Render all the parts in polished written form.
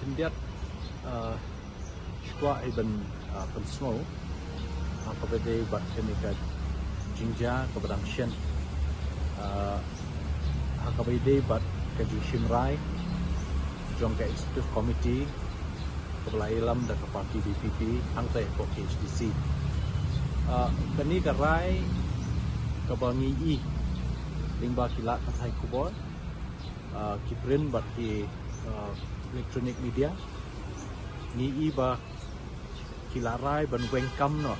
kendiat shkwa iban pensno kepada bat kenika jingja keberang shen hakabai bat kaji shimrai jong ke executive committee kepala ilam dan ke parti DPP angtai ko HDC kani karai kebangi i lingba kilat katai kubor kiprin bat ki electronic media ni i ba kilarai ban wengkam no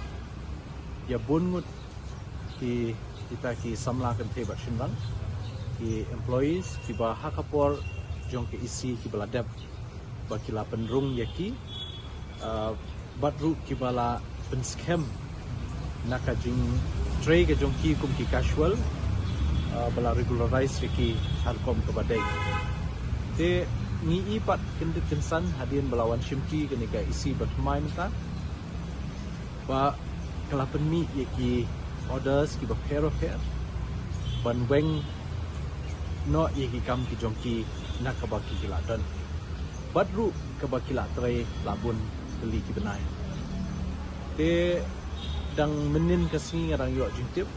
ya bungut ki kita ki samla kan te bat shinbang ki employees ki ba hakapor jong ke isi ki baladap ba kila penrung yaki batru ki bala pen scam naka jing tray ke jong ki kum ki casual bala regularize ki harkom ke badai te ni ipat kendit kensan hadian belawan shimki kenika isi bermain ta ba kelapen mi yaki orders ki ba pair ban weng no yaki kam ki jongki nak ka baki kila dan badru ka bakila tray labun keli ki benai te dang menin kasni ngarang yo jingtip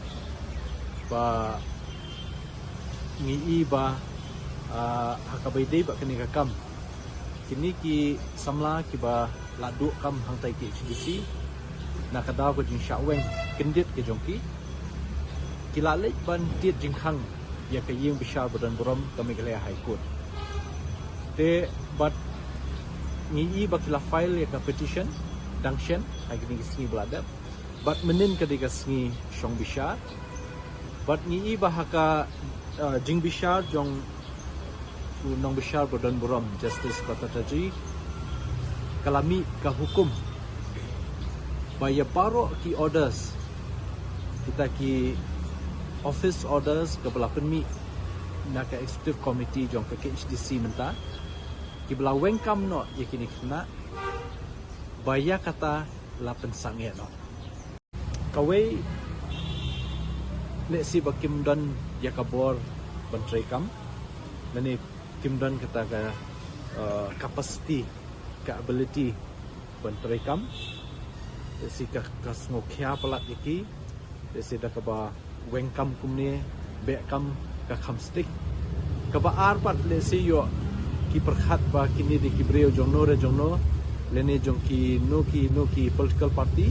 ba ngi ba hakabai dei ba kenika kam kini ki samla ki ba ladu kam hangtai ki HDC nakadaw ko jing shaweng kendit ke jongki kilalek ban tiet jingkhang ya ke ying bisha badan buram kami Meghalaya High Court te bat ngi ba kila file ya ka petition dangshen agni kisni belada bat menin ketika sngi shong bisha bat ngi ba haka jing bisha jong Nong Besar Badan Buram Justice Patataji kalami ka hukum baya baro ki orders kita ki office orders ke belah penmi naka executive committee jong ke HDC menta ki belah wengkam no yakini kena baya kata lapen sange no kawai lesi bakim dan yakabor bantrekam nani Kimdan kata ke capacity, ke ability benterekam, desi ke kasngokia pelat iki, desi dah keba wengkam kumni, bekam ke kamstik, keba arbat desi yo ki perkhat ba kini di kibreo jongno re jongno, lene jong ki no ki political party,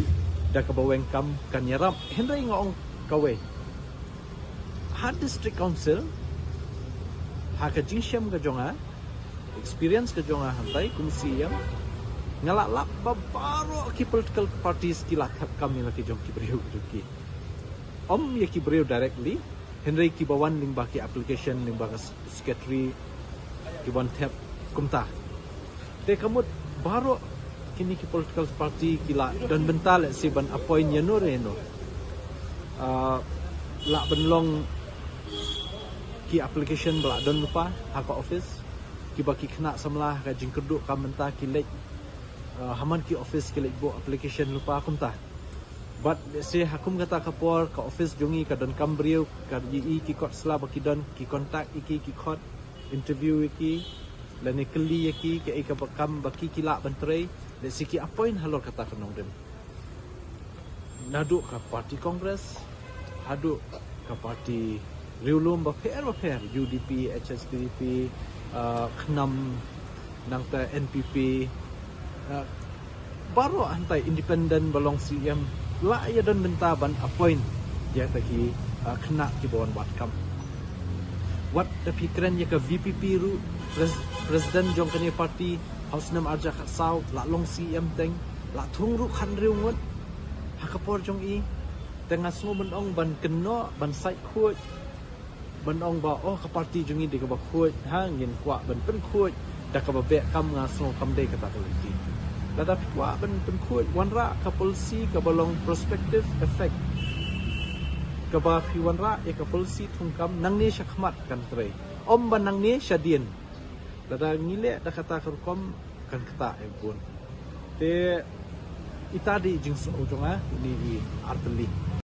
dah keba wengkam kan yarap, hendai ngong kawe. Had district council haka jingsyam ke jonga experience ke jonga hantai kumsi yang ngalak babaro ki political parties ki lakap kami laki jong ki breu ki om ye ki breu directly henry ki bawan ling baki application ling baki secretary ki ban tap kumta te kamut baro kini ki political party ki la dan bental si ban appoint yano reno la benlong ki application belak don lupa haka office ki baki kena samlah ka jing keduk ka menta ki lek haman ki office ki lek bo application lupa kumta but se hakum kata kapor ka office jongi ka don kambriu ka yi ki kot sla baki don ki contact iki ki kot interview iki lane keli iki ke ka bakam baki ki lak bentrei le si ki appoint halor kata kanong dem nadu ka party congress hadu ka party riulum baper UDP, HSPDP, Khnam, nangta NPP, baru antai independent balong CM, la ya dan bentaban appoint ya taki kena ki bawan watkam. Wat tapi keren ya ke VPP ru presiden jong kene parti House Nam Arja Khatsau la long CM teng la thung ru khan riungot hakapor jong i tengah semua benong ban keno ban site khut benong ba oh ke parti jungi di ke ba khut hangin kwa ban pen khut dak ka ba be kam ngaso kam de kata keliti la tapi kwa ban pen khut wanra ka polisi ka balong prospective effect ka ba pi wanra e ka polisi thungkam nang ni shakhmat kan tre om ban nang ni shadien la da ngile da kata kerkom kan kata e pun te itadi jing so jonga ni arteli